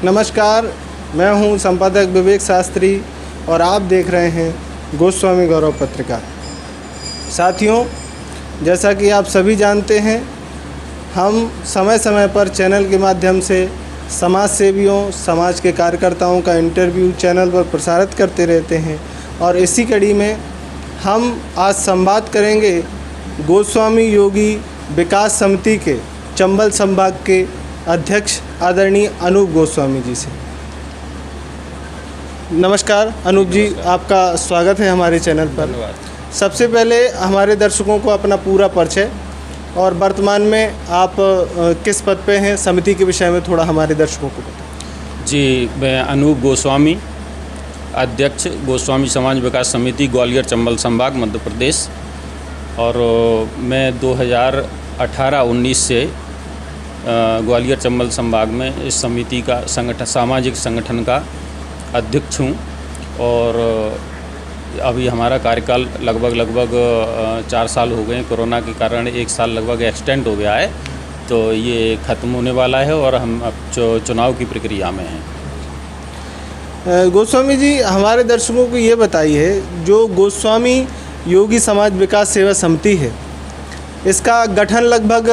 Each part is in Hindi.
नमस्कार, मैं हूं संपादक विवेक शास्त्री और आप देख रहे हैं गोस्वामी गौरव पत्रिका। साथियों, जैसा कि आप सभी जानते हैं, हम समय समय पर चैनल के माध्यम से समाज सेवियों, समाज के कार्यकर्ताओं का इंटरव्यू चैनल पर प्रसारित करते रहते हैं और इसी कड़ी में हम आज संवाद करेंगे गोस्वामी योगी विकास समिति के चंबल संभाग के अध्यक्ष आदरणीय अनूप गोस्वामी जी से। नमस्कार अनूप जी, आपका स्वागत है हमारे चैनल पर। सबसे पहले हमारे दर्शकों को अपना पूरा परिचय और वर्तमान में आप किस पद पे हैं, समिति के विषय में थोड़ा हमारे दर्शकों को बताएं। जी, मैं अनूप गोस्वामी, अध्यक्ष गोस्वामी समाज विकास समिति ग्वालियर चंबल संभाग मध्य प्रदेश। और मैं 2018-19 से ग्वालियर चंबल संभाग में इस समिति का सामाजिक संगठन का अध्यक्ष हूँ। और अभी हमारा कार्यकाल लगभग 4 साल हो गए। कोरोना के कारण 1 साल लगभग एक्सटेंड हो गया है, तो ये ख़त्म होने वाला है और हम अब चुनाव की प्रक्रिया में हैं। गोस्वामी जी, हमारे दर्शकों को ये बताइए, जो गोस्वामी योगी समाज विकास सेवा समिति है, इसका गठन लगभग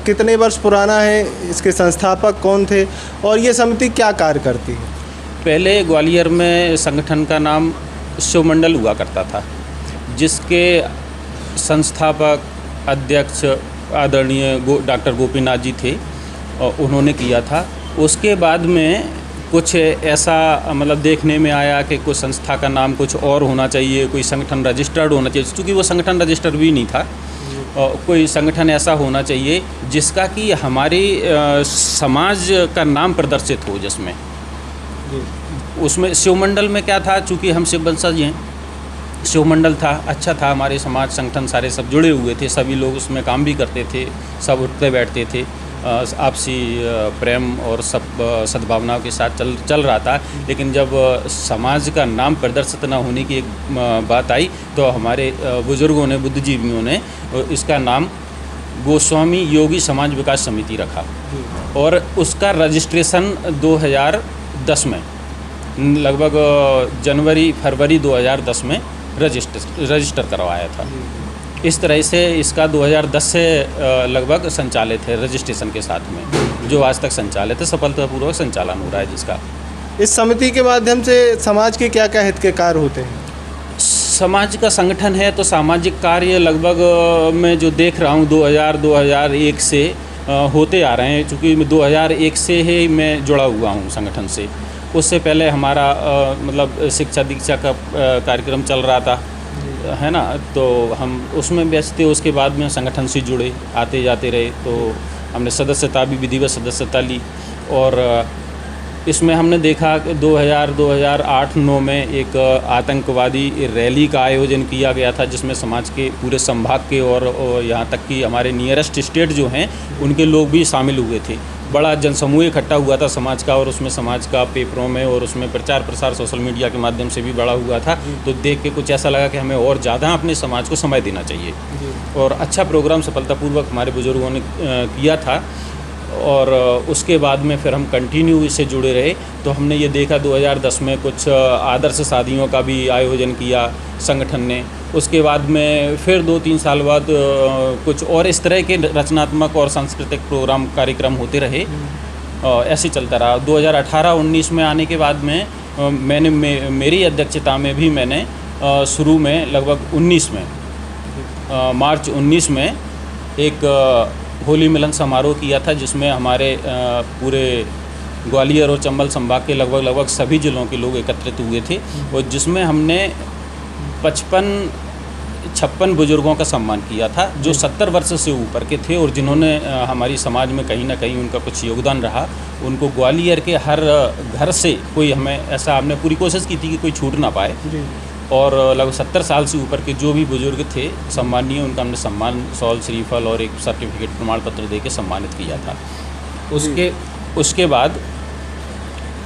कितने वर्ष पुराना है, इसके संस्थापक कौन थे और ये समिति क्या कार्य करती है? पहले ग्वालियर में संगठन का नाम शिव मंडल हुआ करता था, जिसके संस्थापक अध्यक्ष आदरणीय डॉक्टर गोपीनाथ जी थे और उन्होंने किया था। उसके बाद में कुछ ऐसा देखने में आया कि कुछ संस्था का नाम कुछ और होना चाहिए, कोई संगठन रजिस्टर्ड होना चाहिए, क्योंकि वो संगठन रजिस्टर्ड भी नहीं था। कोई संगठन ऐसा होना चाहिए जिसका कि हमारी समाज का नाम प्रदर्शित हो, जिसमें उसमें शिव मंडल में क्या था, चूँकि हम शिव वंशज हैं, शिव मंडल था, अच्छा था। हमारे समाज संगठन सारे सब जुड़े हुए थे, सभी लोग उसमें काम भी करते थे, सब उठते बैठते थे, आपसी प्रेम और सब सद्भावनाओं के साथ चल रहा था। लेकिन जब समाज का नाम प्रदर्शित न होने की एक बात आई, तो हमारे बुज़ुर्गों ने, बुद्धिजीवियों ने इसका नाम गोस्वामी योगी समाज विकास समिति रखा। और उसका रजिस्ट्रेशन 2010 में, लगभग जनवरी-फरवरी 2010 में रजिस्टर करवाया था। इस तरह से इसका 2010 से लगभग संचालित है, रजिस्ट्रेशन के साथ में, जो आज तक संचालित है, सफलतापूर्वक संचालन हो रहा है जिसका। इस समिति के माध्यम से समाज के क्या क्या हित के कार्य होते हैं? समाज का संगठन है तो सामाजिक कार्य लगभग मैं जो देख रहा हूँ 2001 से होते आ रहे हैं। चूँकि 2001 से ही मैं जुड़ा हुआ हूँ संगठन से। उससे पहले हमारा शिक्षा दीक्षा का कार्यक्रम चल रहा था, है ना, तो हम उसमें व्यस्त थे। उसके बाद में संगठन से जुड़े, आते जाते रहे, तो हमने सदस्यता भी, विधिवत सदस्यता ली। और इसमें हमने देखा कि 2008-9 में एक आतंकवादी रैली का आयोजन किया गया था, जिसमें समाज के पूरे संभाग के और यहाँ तक कि हमारे नियरेस्ट स्टेट जो हैं उनके लोग भी शामिल हुए थे। बड़ा जनसमूह इकट्ठा हुआ था समाज का, और उसमें समाज का पेपरों में और उसमें प्रचार प्रसार सोशल मीडिया के माध्यम से भी बड़ा हुआ था। तो देख के कुछ ऐसा लगा कि हमें और ज़्यादा अपने समाज को समय देना चाहिए। और अच्छा प्रोग्राम सफलतापूर्वक हमारे बुजुर्गों ने किया था। और उसके बाद में फिर हम कंटिन्यू इससे जुड़े रहे। तो हमने ये देखा 2010 में कुछ आदर्श शादियों का भी आयोजन किया संगठन ने। उसके बाद में फिर 2-3 साल बाद कुछ और इस तरह के रचनात्मक और सांस्कृतिक प्रोग्राम कार्यक्रम होते रहे। ऐसे चलता रहा। 2018-19 में आने के बाद में मैंने मेरी अध्यक्षता में भी मैंने शुरू में लगभग 19 में मार्च 19 में एक होली मिलन समारोह किया था, जिसमें हमारे पूरे ग्वालियर और चंबल संभाग के लगभग सभी जिलों के लोग एकत्रित हुए थे। और जिसमें हमने 56 बुजुर्गों का सम्मान किया था, जो 70 वर्ष से ऊपर के थे और जिन्होंने हमारी समाज में कहीं ना कहीं उनका कुछ योगदान रहा। उनको ग्वालियर के हर घर से कोई, हमें ऐसा हमने पूरी कोशिश की थी कि कोई छूट ना पाए। और लगभग 70 साल से ऊपर के जो भी बुजुर्ग थे सम्मानीय, उनका हमने सम्मान, शॉल, श्रीफल और एक सर्टिफिकेट, प्रमाण पत्र दे के सम्मानित किया था। उसके बाद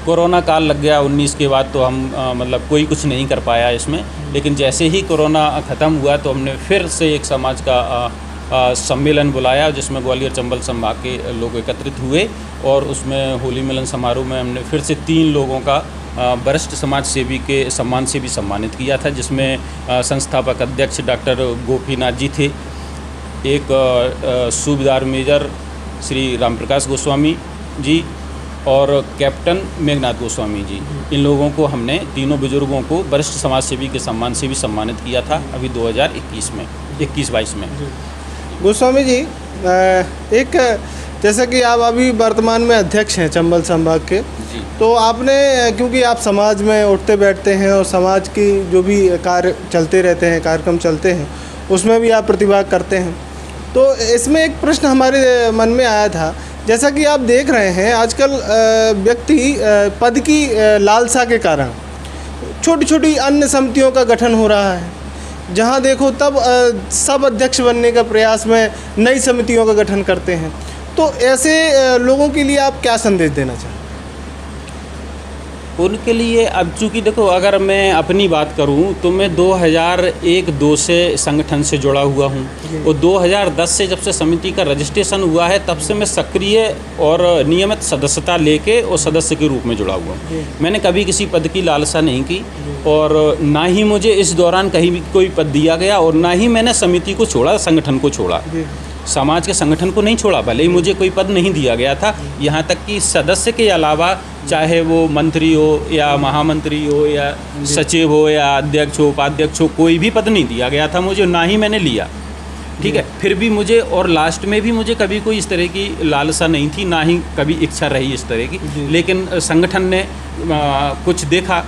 कोरोना काल लग गया 19 के बाद, तो हम कोई कुछ नहीं कर पाया इसमें। लेकिन जैसे ही कोरोना ख़त्म हुआ तो हमने फिर से एक समाज का सम्मेलन बुलाया जिसमें ग्वालियर चंबल संभाग के लोग एकत्रित हुए और उसमें होली मिलन समारोह में हमने फिर से 3 लोगों का वरिष्ठ समाज सेवी के सम्मान से भी सम्मानित किया था, जिसमें संस्थापक अध्यक्ष डॉक्टर गोपीनाथ जी थे, एक सूबेदार मेजर श्री रामप्रकाश गोस्वामी जी और कैप्टन मेघनाथ गोस्वामी जी। इन लोगों को हमने तीनों बुजुर्गों को वरिष्ठ समाज सेवी के सम्मान से भी सम्मानित किया था अभी 2021-22 में। गोस्वामी जी, एक जैसा कि आप अभी वर्तमान में अध्यक्ष हैं चंबल संभाग के, तो आपने, क्योंकि आप समाज में उठते बैठते हैं और समाज की जो भी कार्य चलते रहते हैं, कार्यक्रम चलते हैं, उसमें भी आप प्रतिभाग करते हैं, तो इसमें एक प्रश्न हमारे मन में आया था। जैसा कि आप देख रहे हैं आजकल व्यक्ति पद की लालसा के कारण छोटी छोटी अन्य समितियों का गठन हो रहा है, जहां देखो तब सब अध्यक्ष बनने का प्रयास में नई समितियों का गठन करते हैं। तो ऐसे लोगों के लिए आप क्या संदेश देना चाहें? उनके लिए अब चूँकि देखो, अगर मैं अपनी बात करूं तो मैं 2001-2 से संगठन से जुड़ा हुआ हूं और 2010 से जब से समिति का रजिस्ट्रेशन हुआ है तब से मैं सक्रिय और नियमित सदस्यता लेके और सदस्य के रूप में जुड़ा हुआ हूं। मैंने कभी किसी पद की लालसा नहीं की और ना ही मुझे इस दौरान कहीं भी कोई पद दिया गया और ना ही मैंने समिति को छोड़ा, संगठन को छोड़ा, समाज के संगठन को नहीं छोड़ा। भले ही मुझे कोई पद नहीं दिया गया था, यहाँ तक कि सदस्य के अलावा चाहे वो मंत्री हो या महामंत्री हो या सचिव हो या अध्यक्ष हो, उपाध्यक्ष हो, कोई भी पद नहीं दिया गया था मुझे, ना ही मैंने लिया। ठीक है, फिर भी मुझे, और लास्ट में भी मुझे कभी कोई इस तरह की लालसा नहीं थी, ना ही कभी इच्छा रही इस तरह की। लेकिन संगठन ने कुछ देखा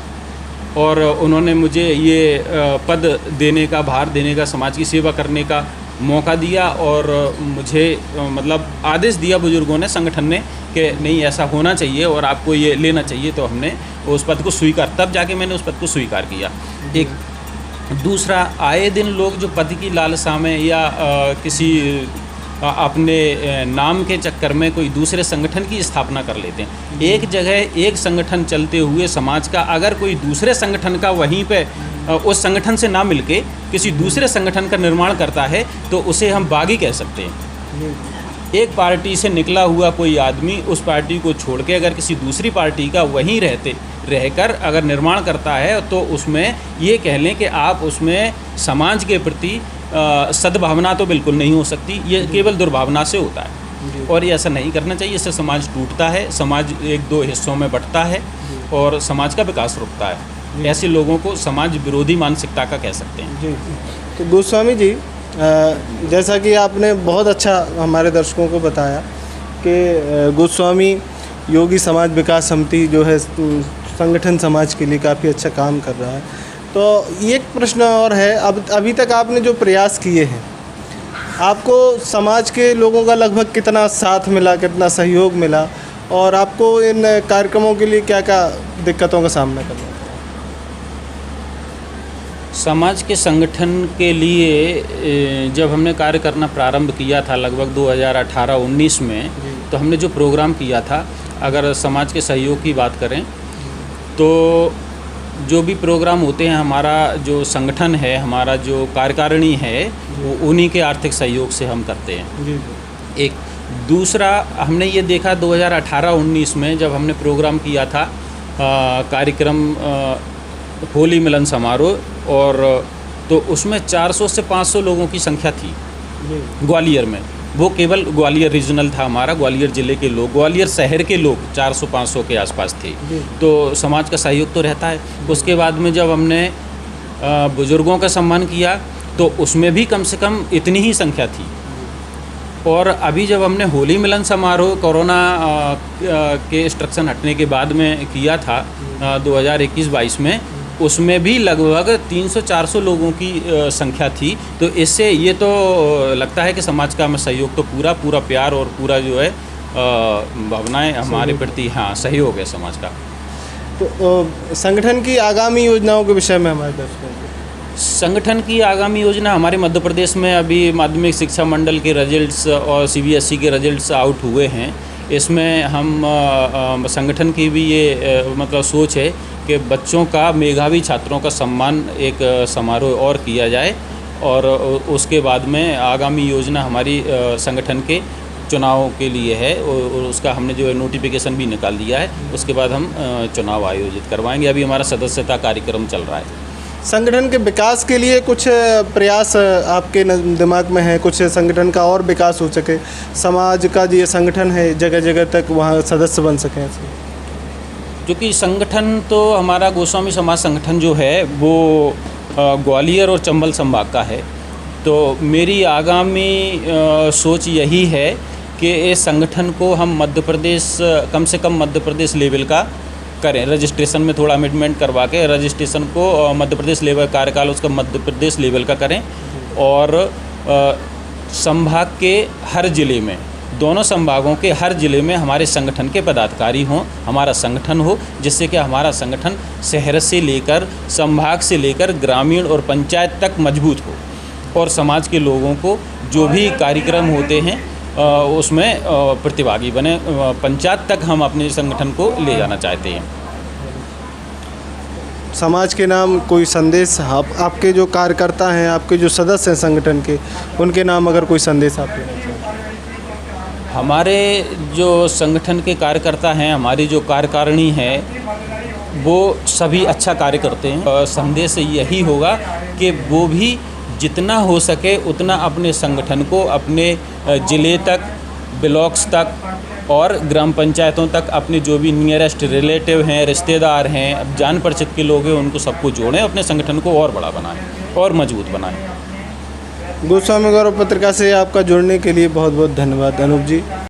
और उन्होंने मुझे ये पद देने का, भार देने का, समाज की सेवा करने का मौका दिया और मुझे मतलब आदेश दिया बुजुर्गों ने, संगठन ने, कि नहीं ऐसा होना चाहिए और आपको ये लेना चाहिए। तो हमने उस पद को स्वीकार, तब जाके मैंने उस पद को स्वीकार किया। एक दूसरा, आए दिन लोग जो पद की लालसा में या किसी अपने नाम के चक्कर में कोई दूसरे संगठन की स्थापना कर लेते हैं। एक जगह एक संगठन चलते हुए समाज का अगर कोई दूसरे संगठन का वहीं पे उस संगठन से ना मिलके किसी दूसरे संगठन का निर्माण करता है तो उसे हम बागी कह सकते हैं। एक पार्टी से निकला हुआ कोई आदमी उस पार्टी को छोड़ के अगर किसी दूसरी पार्टी का वहीं रहकर अगर निर्माण करता है तो उसमें ये कह लें कि आप उसमें समाज के प्रति सद्भावना तो बिल्कुल नहीं हो सकती, ये केवल दुर्भावना से होता है और ये ऐसा नहीं करना चाहिए। इससे समाज टूटता है, समाज 1-2 हिस्सों में बंटता है और समाज का विकास रुकता है। ऐसे लोगों को समाज विरोधी मानसिकता का कह सकते हैं। जी, तो गोस्वामी जी, जैसा कि आपने बहुत अच्छा हमारे दर्शकों को बताया कि गोस्वामी योगी समाज विकास समिति जो है संगठन समाज के लिए काफ़ी अच्छा काम कर रहा है, तो एक प्रश्न और है, अब अभी तक आपने जो प्रयास किए हैं, आपको समाज के लोगों का लगभग कितना साथ मिला, कितना सहयोग मिला और आपको इन कार्यक्रमों के लिए क्या क्या दिक्कतों का सामना करना पड़ा? समाज के संगठन के लिए जब हमने कार्य करना प्रारंभ किया था लगभग 2018-19 में, तो हमने जो प्रोग्राम किया था, अगर समाज के सहयोग की बात करें तो जो भी प्रोग्राम होते हैं, हमारा जो संगठन है, हमारा जो कार्यकारिणी है, वो उन्हीं के आर्थिक सहयोग से हम करते हैं। एक दूसरा, हमने ये देखा 2018-19 में जब हमने प्रोग्राम किया था कार्यक्रम होली मिलन समारोह, और तो उसमें 400 से 500 लोगों की संख्या थी ग्वालियर में। वो केवल ग्वालियर रीजनल था हमारा, ग्वालियर ज़िले के लोग, ग्वालियर शहर के लोग 400-500 के आसपास थे। तो समाज का सहयोग तो रहता है। उसके बाद में जब हमने बुज़ुर्गों का सम्मान किया तो उसमें भी कम से कम इतनी ही संख्या थी। और अभी जब हमने होली मिलन समारोह कोरोना के इंस्ट्रक्शन हटने के बाद में किया था 2021-22 में, उसमें भी लगभग 300-400 लोगों की संख्या थी। तो इससे ये तो लगता है कि समाज का सहयोग तो पूरा प्यार और पूरा जो है भावनाएं हमारे प्रति, हाँ, सहयोग है समाज का। तो संगठन की आगामी योजनाओं के विषय में हमारे दर्शकों को, संगठन की आगामी योजना, हमारे मध्य प्रदेश में अभी माध्यमिक शिक्षा मंडल के रिजल्ट्स और CBSE के रिजल्ट्स आउट हुए हैं। इसमें हम संगठन की भी ये मतलब सोच है कि बच्चों का, मेधावी छात्रों का सम्मान एक समारोह और किया जाए और उसके बाद में आगामी योजना हमारी संगठन के चुनाव के लिए है और उसका हमने जो है नोटिफिकेशन भी निकाल दिया है। उसके बाद हम चुनाव आयोजित करवाएंगे। अभी हमारा सदस्यता कार्यक्रम चल रहा है। संगठन के विकास के लिए कुछ प्रयास आपके दिमाग में है, कुछ संगठन का और विकास हो सके, समाज का जो ये संगठन है जगह जगह तक वहाँ सदस्य बन सकें ऐसे? जो कि संगठन तो हमारा गोस्वामी समाज संगठन जो है वो ग्वालियर और चंबल संभाग का है। तो मेरी आगामी सोच यही है कि इस संगठन को हम मध्य प्रदेश, कम से कम मध्य प्रदेश लेवल का करें। रजिस्ट्रेशन में थोड़ा अमेंडमेंट करवा के रजिस्ट्रेशन को मध्य प्रदेश लेवल कार्यकाल उसका मध्य प्रदेश लेवल का करें और संभाग के हर ज़िले में, दोनों संभागों के हर ज़िले में हमारे संगठन के पदाधिकारी हों, हमारा संगठन हो, जिससे कि हमारा संगठन शहर से लेकर, संभाग से लेकर ग्रामीण और पंचायत तक मजबूत हो और समाज के लोगों को जो भी कार्यक्रम होते हैं उसमें प्रतिभागी बने। पंचायत तक हम अपने संगठन को ले जाना चाहते हैं। समाज के नाम कोई संदेश, आपके जो कार्यकर्ता हैं, आपके जो सदस्य हैं संगठन के, उनके नाम अगर कोई संदेश आप देना चाहें? हमारे जो संगठन के कार्यकर्ता हैं, हमारी जो कार्यकारिणी है, वो सभी अच्छा कार्य करते हैं। संदेश यही होगा कि वो भी जितना हो सके उतना अपने संगठन को अपने ज़िले तक, ब्लॉक्स तक और ग्राम पंचायतों तक अपने जो भी नियरेस्ट रिलेटिव हैं, रिश्तेदार हैं, जान परिचित के लोग हैं, उनको सबको जोड़ें, अपने संगठन को और बड़ा बनाएं और मजबूत बनाएं। गोस्वामी गौरव पत्रिका से आपका जुड़ने के लिए बहुत बहुत धन्यवाद अनूप जी।